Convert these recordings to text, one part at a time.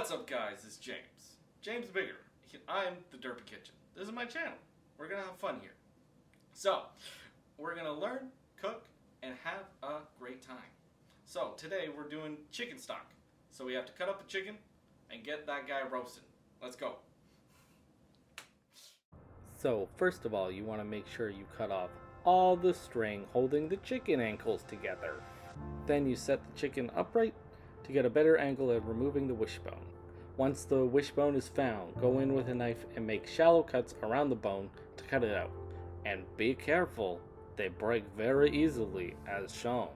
What's up, guys? It's James. James Bigger. I'm the Derpy Kitchen. This is my channel. We're gonna have fun here. So, we're gonna learn, cook, and have a great time. So, today we're doing chicken stock. So we have to cut up a chicken and get that guy roasted. Let's go. So, first of all, you want to make sure you cut off all the string holding the chicken ankles together. Then you set the chicken upright to get a better angle at removing the wishbone. Once the wishbone is found, go in with a knife and make shallow cuts around the bone to cut it out. And be careful, they break very easily as shown.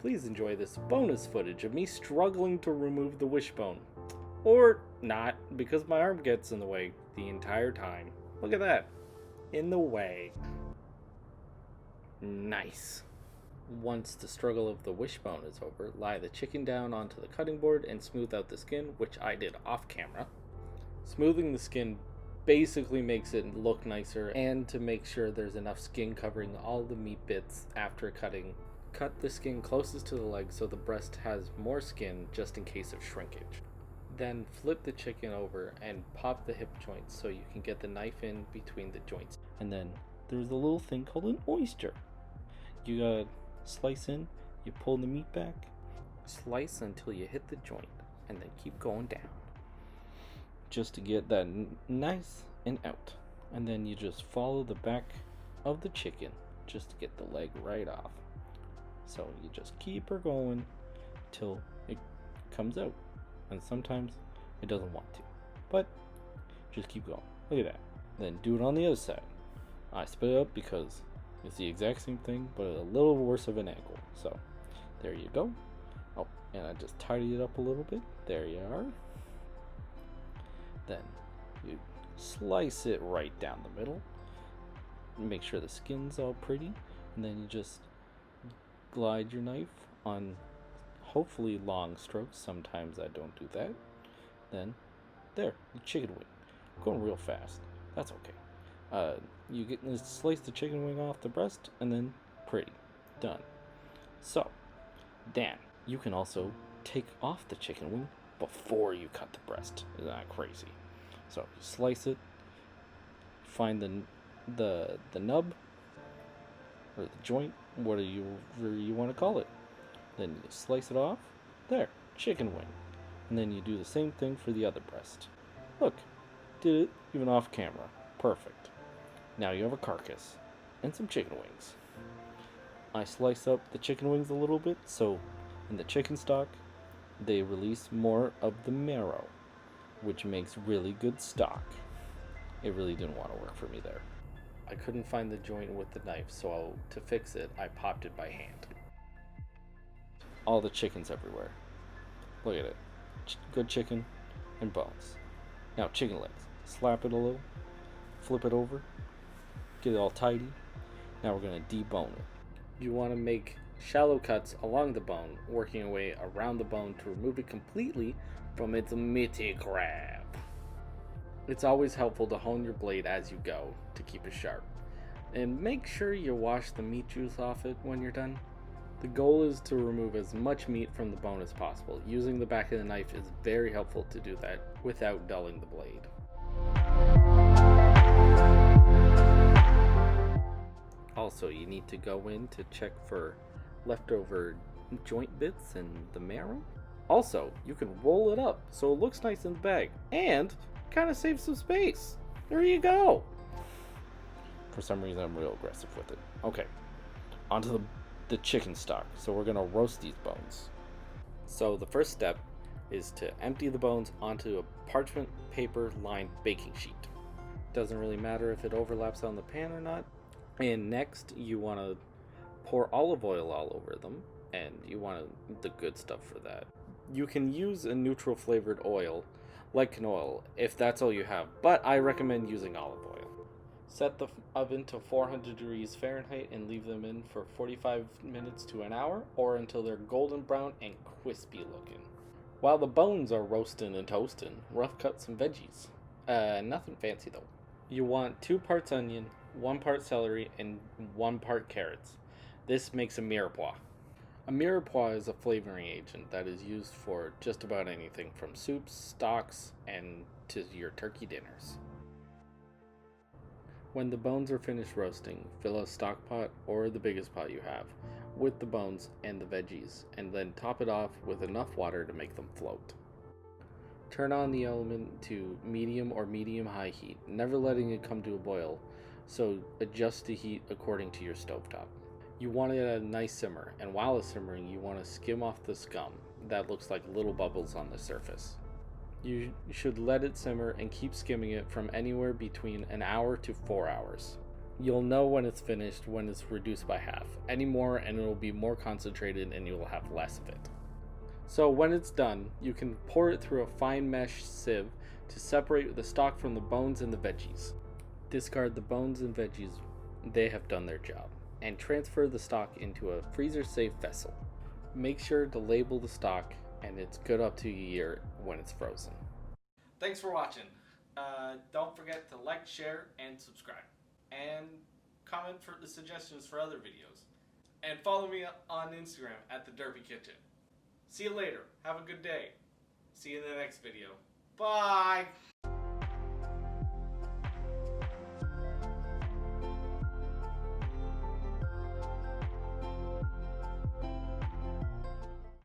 Please enjoy this bonus footage of me struggling to remove the wishbone. Or not, because my arm gets in the way the entire time. Look at that. In the way. Nice. Once the struggle of the wishbone is over, lie the chicken down onto the cutting board and smooth out the skin, which I did off camera. Smoothing the skin basically makes it look nicer, and to make sure there's enough skin covering all the meat bits after cutting, cut the skin closest to the leg so the breast has more skin just in case of shrinkage. Then flip the chicken over and pop the hip joints so you can get the knife in between the joints. And then there's a little thing called an oyster. You gotta slice in, you pull the meat back, slice until you hit the joint, and then keep going down. Just to get that nice and out. And then you just follow the back of the chicken just to get the leg right off. So you just keep her going till it comes out. And sometimes it doesn't want to, but just keep going. Look at that. Then do it on the other side. I split it up because it's the exact same thing, but a little worse of an angle. So there you go. Oh, and I just tidied it up a little bit. There you are. Then you slice it right down the middle. Make sure the skin's all pretty, and then you just glide your knife on hopefully long strokes. Sometimes I don't do that. Then there, the chicken wing. Going real fast. That's okay. You slice the chicken wing off the breast, and then pretty. Done. So, Dan, you can also take off the chicken wing before you cut the breast. Isn't that crazy? So you slice it, find the nub or the joint, whatever you want to call it. Then you slice it off. There, chicken wing. And then you do the same thing for the other breast. Look, did it even off camera. Perfect. Now you have a carcass and some chicken wings. I slice up the chicken wings a little bit, so in the chicken stock, they release more of the marrow, which makes really good stock. It really didn't want to work for me there. I couldn't find the joint with the knife, so to fix it, I popped it by hand. All the chickens everywhere. Look at it. Good chicken and bones. Now chicken legs. Slap it a little. Flip it over. Get it all tidy. Now we're going to debone it. You want to make shallow cuts along the bone, working your way around the bone to remove it completely from its meaty crab. It's always helpful to hone your blade as you go to keep it sharp. And make sure you wash the meat juice off it when you're done. The goal is to remove as much meat from the bone as possible. Using the back of the knife is very helpful to do that without dulling the blade. Also, you need to go in to check for leftover joint bits and the marrow. Also, you can roll it up so it looks nice in the bag and kind of save some space. There you go. For some reason, I'm real aggressive with it. Okay, onto the chicken stock. So we're gonna roast these bones. So the first step is to empty the bones onto a parchment paper lined baking sheet. Doesn't really matter if it overlaps on the pan or not. And next you want to pour olive oil all over them, and you want the good stuff for that. You can use a neutral flavored oil like canola oil if that's all you have, but I recommend using olive oil. Set the oven to 400 degrees Fahrenheit and leave them in for 45 minutes to an hour, or until they're golden brown and crispy looking. While the bones are roasting and toasting, rough cut some veggies. Nothing fancy though. You want 2 parts onion, 1 part celery, and 1 part carrots. This makes a mirepoix. A mirepoix is a flavoring agent that is used for just about anything from soups, stocks, and to your turkey dinners. When the bones are finished roasting, fill a stock pot or the biggest pot you have with the bones and the veggies, and then top it off with enough water to make them float. Turn on the element to medium or medium-high heat, never letting it come to a boil, so adjust the heat according to your stovetop. You want it at a nice simmer, and while it's simmering, you want to skim off the scum that looks like little bubbles on the surface. You should let it simmer and keep skimming it from anywhere between an hour to 4 hours. You'll know when it's finished when it's reduced by half. Any more and it will be more concentrated and you will have less of it. So when it's done, you can pour it through a fine mesh sieve to separate the stock from the bones and the veggies. Discard the bones and veggies, they have done their job, and transfer the stock into a freezer-safe vessel. Make sure to label the stock, and it's good up to a year when it's frozen. Thanks for watching. Don't forget to like, share, and subscribe. And comment for the suggestions for other videos. And follow me on Instagram at the Derpy Kitchen. See you later. Have a good day. See you in the next video. Bye!